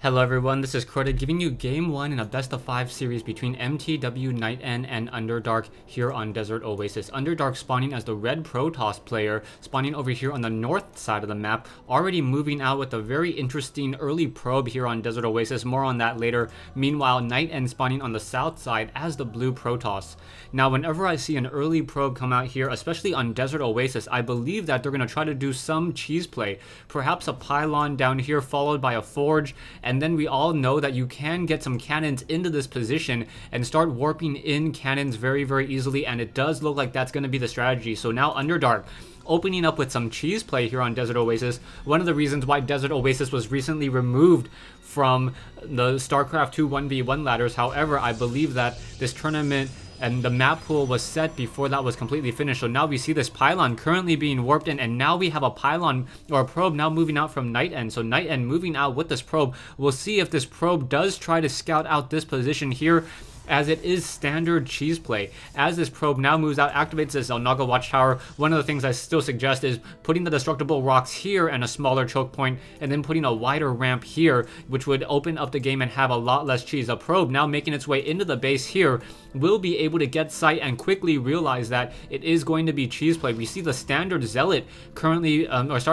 Hello everyone, this is Crota giving you Game 1 in a best of 5 series between MTW, NightEnd, and Underdark here on Desert Oasis. Underdark spawning as the red Protoss player, spawning over here on the north side of the map, already moving out with a very interesting early probe here on Desert Oasis, more on that later. Meanwhile, NightEnd spawning on the south side as the blue Protoss. Now, whenever I see an early probe come out here, especially on Desert Oasis, I believe that they're going to try to do some cheese play. Perhaps a pylon down here followed by a forge, and then we all know that you can get some cannons into this position and start warping in cannons very, very easily, and it does look like that's going to be the strategy. So now Underdark opening up with some cheese play here on Desert Oasis. One of the reasons why Desert Oasis was recently removed from the StarCraft 2 1v1 ladders. However, I believe that this tournament and the map pool was set before that was completely finished. So now we see this pylon currently being warped in, and now we have a pylon or a probe now moving out from NightEnd. So NightEnd moving out with this probe. We'll see if this probe does try to scout out this position here, as it is standard cheese play. As this probe now moves out, activates this Naga Watchtower, one of the things I still suggest is putting the destructible rocks here and a smaller choke point, and then putting a wider ramp here, which would open up the game and have a lot less cheese. A probe now making its way into the base here will be able to get sight and quickly realize that it is going to be cheese play. We see the standard zealot currently,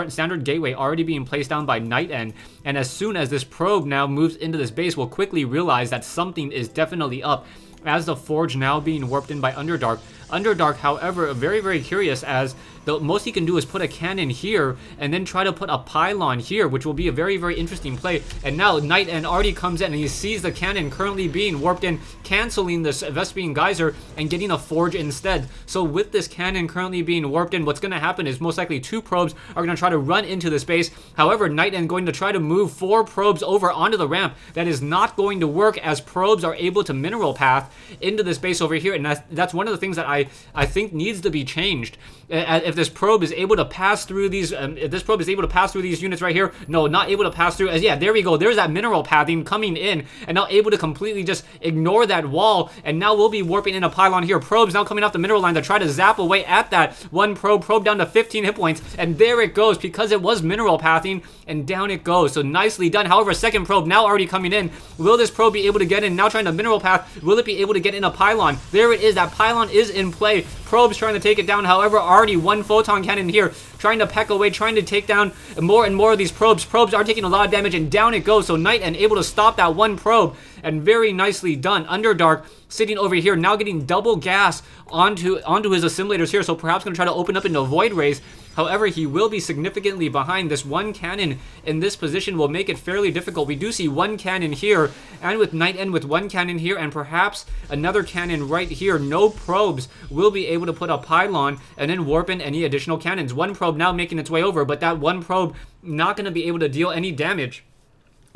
standard gateway already being placed down by NightEnd, and as soon as this probe now moves into this base, we'll quickly realize that something is definitely up, as the forge now being warped in by Underdark. Underdark, however, very, very curious, as the most he can do is put a cannon here and then try to put a pylon here, which will be a very, very interesting play. And now NightEnd already comes in and he sees the cannon currently being warped in, canceling this Vespene Geyser and getting a forge instead. So with this cannon currently being warped in, what's going to happen is most likely 2 probes are going to try to run into this base. However, NightEnd going to try to move 4 probes over onto the ramp. That is not going to work, as probes are able to mineral path into this base over here, and that's one of the things that I think needs to be changed. If this probe is able to pass through these, units right here, no, not able to pass through. Yeah, there we go. There's that mineral pathing coming in, and now able to completely just ignore that wall. And now we'll be warping in a pylon here. Probes now coming off the mineral line to try to zap away at that one probe down to 15 hit points, and there it goes because it was mineral pathing, and down it goes. So nicely done. However, second probe now already coming in. Will this probe be able to get in? Now trying to mineral path. Will it be able to get in a pylon? There it is. That pylon is in play. Probes trying to take it down. However, already one photon cannon here trying to peck away, trying to take down more and more of these probes. Probes are taking a lot of damage, and down it goes. So NightEnd able to stop that one probe, and very nicely done. Underdark sitting over here now getting double gas onto his assimilators here, so perhaps going to try to open up into a void rays. However, he will be significantly behind. This one cannon in this position will make it fairly difficult. We do see one cannon here, and with NightEnd with one cannon here and perhaps another cannon right here, no probes will be able to put a pylon and then warp in any additional cannons. One probe now making its way over, but that one probe not going to be able to deal any damage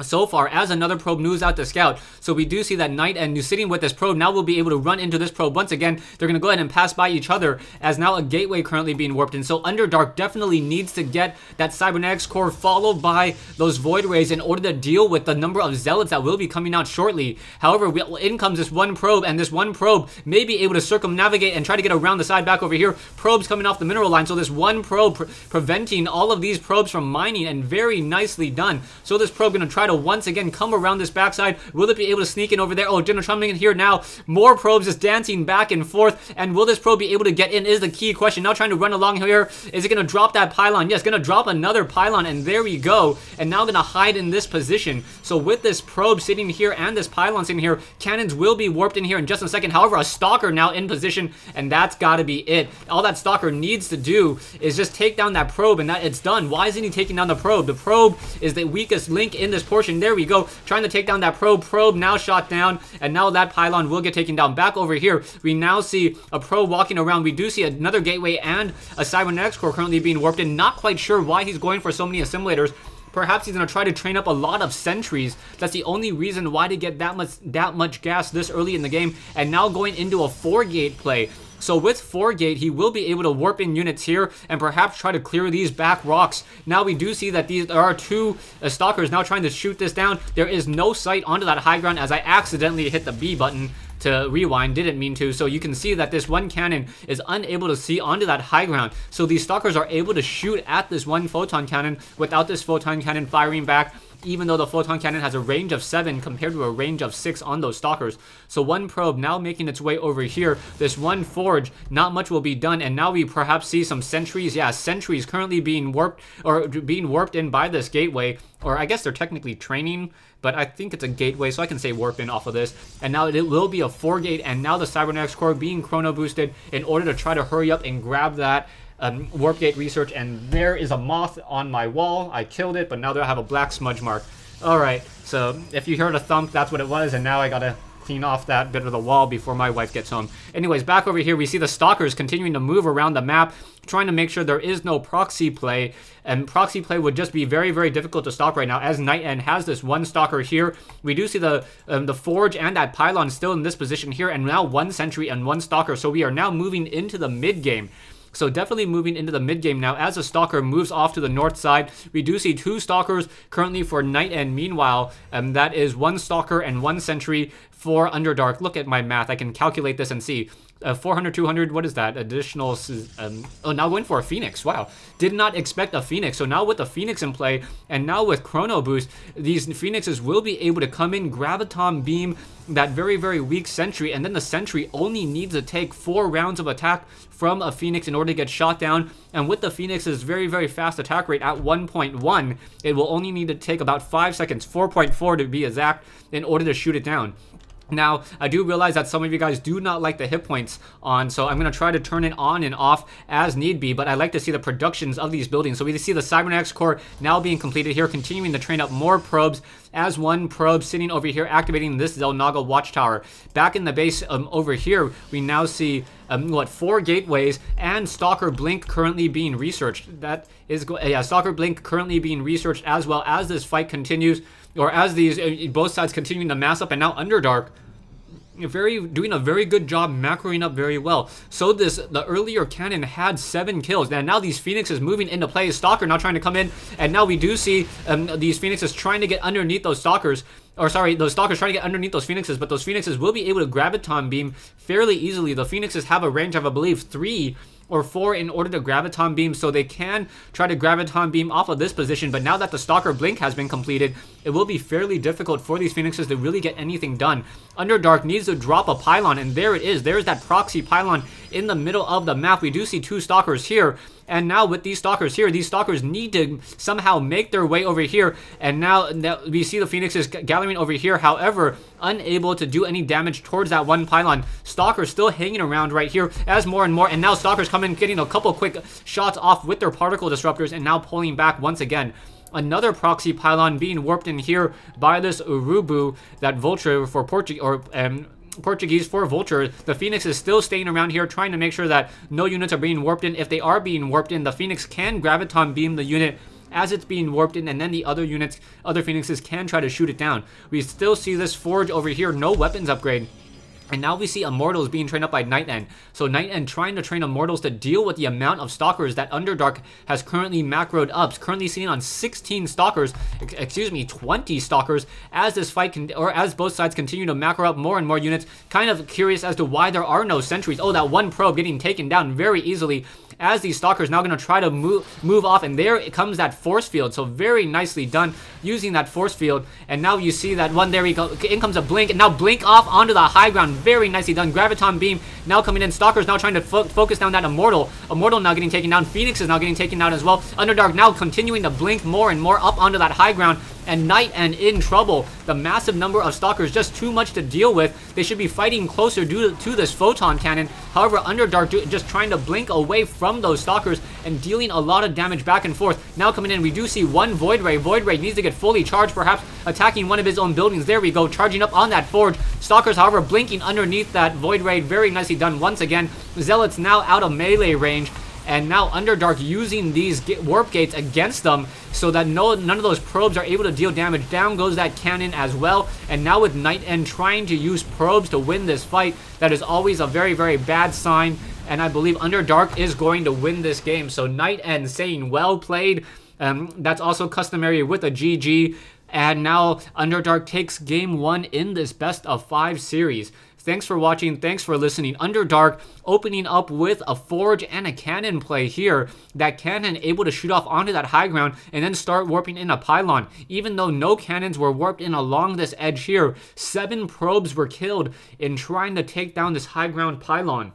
so far, as another probe moves out to scout. So we do see that NightEnd, who's sitting with this probe, now will be able to run into this probe. Once again, they're going to go ahead and pass by each other, as now a gateway currently being warped in. So Underdark definitely needs to get that Cybernetics core followed by those Void Rays in order to deal with the number of Zealots that will be coming out shortly. However, in comes this one probe, and this one probe may be able to circumnavigate and try to get around the side back over here. Probes coming off the mineral line, so this one probe preventing all of these probes from mining, and very nicely done. So this probe going to try to once again come around this backside. Will it be able to sneak in over there? Oh, General coming in here now. More probes just dancing back and forth. And will this probe be able to get in is the key question. Now trying to run along here. Is it going to drop that pylon? Yes, going to drop another pylon, and there we go. And now going to hide in this position. So with this probe sitting here and this pylon sitting here, cannons will be warped in here in just a second. However, a stalker now in position, and that's got to be it. All that stalker needs to do is just take down that probe, and that it's done. Why isn't he taking down the probe? The probe is the weakest link in this portion. There we go, trying to take down that probe. Probe now shot down, and now that pylon will get taken down. Back over here, we now see a probe walking around. We do see another gateway and a Cybernetics core currently being warped in. Not quite sure why he's going for so many assimilators. Perhaps he's going to try to train up a lot of sentries. That's the only reason why to get that much gas this early in the game. And now going into a 4-gate play. So with 4-gate, he will be able to warp in units here and perhaps try to clear these back rocks. Now we do see that there are 2 stalkers now trying to shoot this down. There is no sight onto that high ground, as I accidentally hit the B button to rewind, didn't mean to. So you can see that this one cannon is unable to see onto that high ground. So these stalkers are able to shoot at this one photon cannon without this photon cannon firing back even though the photon cannon has a range of 7 compared to a range of 6 on those stalkers. So one probe now making its way over here. This one forge, not much will be done, and now we perhaps see some sentries. Yeah, sentries currently being warped in by this gateway, or I guess they're technically training, but I think it's a gateway, so I can say warp in off of this. And now it will be a 4-gate, and now the cybernetics core being chrono boosted in order to try to hurry up and grab that warp gate research. And there is a moth on my wall. I killed it, but now I have a black smudge mark. Alright, so if you heard a thump, that's what it was, and now I gotta clean off that bit of the wall before my wife gets home. Anyways, back over here, we see the stalkers continuing to move around the map, trying to make sure there is no proxy play, and proxy play would just be very, very difficult to stop right now, as NightEnd has this one stalker here. We do see the forge and that pylon still in this position here, and now one sentry and one stalker, so we are now moving into the mid-game. So definitely moving into the mid-game now as the stalker moves off to the north side. We do see 2 stalkers currently for NightEnd. Meanwhile, that is 1 stalker and 1 sentry for Underdark. Look at my math. I can calculate this and see. 400, 200, what is that? Additional, oh, now going for a Phoenix. Wow. Did not expect a Phoenix. So now with the Phoenix in play, and now with Chrono Boost, these Phoenixes will be able to come in, Graviton Beam that very, very weak Sentry, and then the Sentry only needs to take 4 rounds of attack from a Phoenix in order to get shot down. And with the Phoenix's very, very fast attack rate at 1.1, it will only need to take about 5 seconds, 4.4 to be exact, in order to shoot it down. Now, I do realize that some of you guys do not like the hit points on, so I'm going to try to turn it on and off as need be, but I like to see the productions of these buildings. So we see the Cybernetics core now being completed here, continuing to train up more probes, as one probe sitting over here activating this Zelnaga watchtower. Back in the base over here, we now see 4 gateways and Stalker Blink currently being researched. That is, yeah, Stalker Blink currently being researched as well as this fight continues, or as these both sides continuing to mass up, and now Underdark doing a very good job macroing up very well. So the earlier cannon had 7 kills, and now these Phoenixes moving into play. Stalker now trying to come in, and now we do see these Phoenixes trying to get underneath those Stalkers. Or sorry, those Stalkers trying to get underneath those Phoenixes, but those Phoenixes will be able to Graviton Beam fairly easily. The Phoenixes have a range of, I believe, 3 or 4 in order to Graviton Beam, so they can try to Graviton Beam off of this position. But now that the Stalker Blink has been completed, it will be fairly difficult for these Phoenixes to really get anything done. Underdark needs to drop a pylon, and there it is. There's that proxy pylon in the middle of the map. We do see 2 Stalkers here, and now with these Stalkers here, these Stalkers need to somehow make their way over here, and now we see the Phoenixes gathering over here, however, unable to do any damage towards that one pylon. Stalkers still hanging around right here as more and more, and now Stalkers come in, getting a couple quick shots off with their particle disruptors, and now pulling back once again. Another proxy pylon being warped in here by this Urubu, that Vulture for Portuguese for Vulture. The Phoenix is still staying around here, trying to make sure that no units are being warped in. If they are being warped in, the Phoenix can Graviton Beam the unit as it's being warped in, and then the other units, other Phoenixes can try to shoot it down. We still see this Forge over here, no weapons upgrade. And now we see Immortals being trained up by NightEnd. So NightEnd trying to train Immortals to deal with the amount of Stalkers that Underdark has currently macroed up. Currently sitting on 16 Stalkers, excuse me, 20 Stalkers, as this fight as both sides continue to macro up more and more units. Kind of curious as to why there are no sentries. Oh, that one probe getting taken down very easily, as these Stalkers now going to try to move off, and there it comes that force field. So very nicely done using that force field. And now you see that one, there we go, in comes a Blink, and now Blink off onto the high ground. Very nicely done. Graviton Beam now coming in. Stalkers now trying to focus down that Immortal. Immortal now getting taken down. Phoenix is now getting taken down as well. Underdark now continuing to Blink more and more up onto that high ground, and NightEnd in trouble. The massive number of Stalkers, just too much to deal with. They should be fighting closer due to this Photon Cannon. However, Underdark just trying to blink away from those Stalkers and dealing a lot of damage back and forth. Now coming in, we do see one Void Ray. Void Ray needs to get fully charged, perhaps attacking one of his own buildings. There we go, charging up on that Forge. Stalkers, however, blinking underneath that Void Ray. Very nicely done once again. Zealots now out of melee range. And now Underdark using these warp gates against them, so that none of those probes are able to deal damage. Down goes that cannon as well. And now with NightEnd trying to use probes to win this fight, that is always a very, very bad sign. And I believe Underdark is going to win this game. So NightEnd saying well played. That's also customary with a GG. And now Underdark takes game 1 in this best of 5 series. Thanks for watching. Thanks for listening. Underdark opening up with a forge and a cannon play here. That cannon able to shoot off onto that high ground and then start warping in a pylon. Even though no cannons were warped in along this edge here, 7 probes were killed in trying to take down this high ground pylon.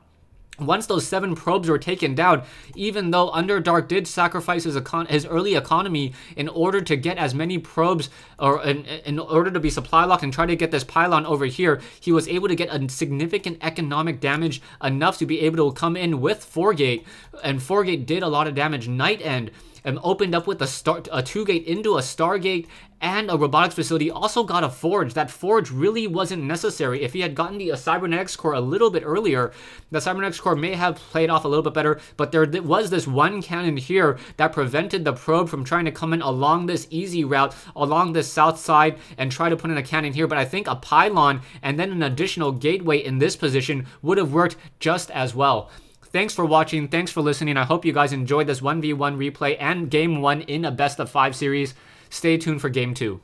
Once those 7 probes were taken down, even though Underdark did sacrifice his early economy in order to get as many probes, or in order to be supply locked and try to get this pylon over here, he was able to get a significant economic damage enough to be able to come in with 4-gate, and 4-gate did a lot of damage. NightEnd opened up with a 2-gate into a Stargate and a robotics facility, also got a forge. That forge really wasn't necessary. If he had gotten the cybernetics core a little bit earlier, the cybernetics core may have played off a little bit better, but there was this one cannon here that prevented the probe from trying to come in along this easy route, along this south side, and try to put in a cannon here. But I think a pylon and then an additional gateway in this position would have worked just as well. Thanks for watching. Thanks for listening. I hope you guys enjoyed this 1v1 replay and Game 1 in a best of 5 series. Stay tuned for Game 2.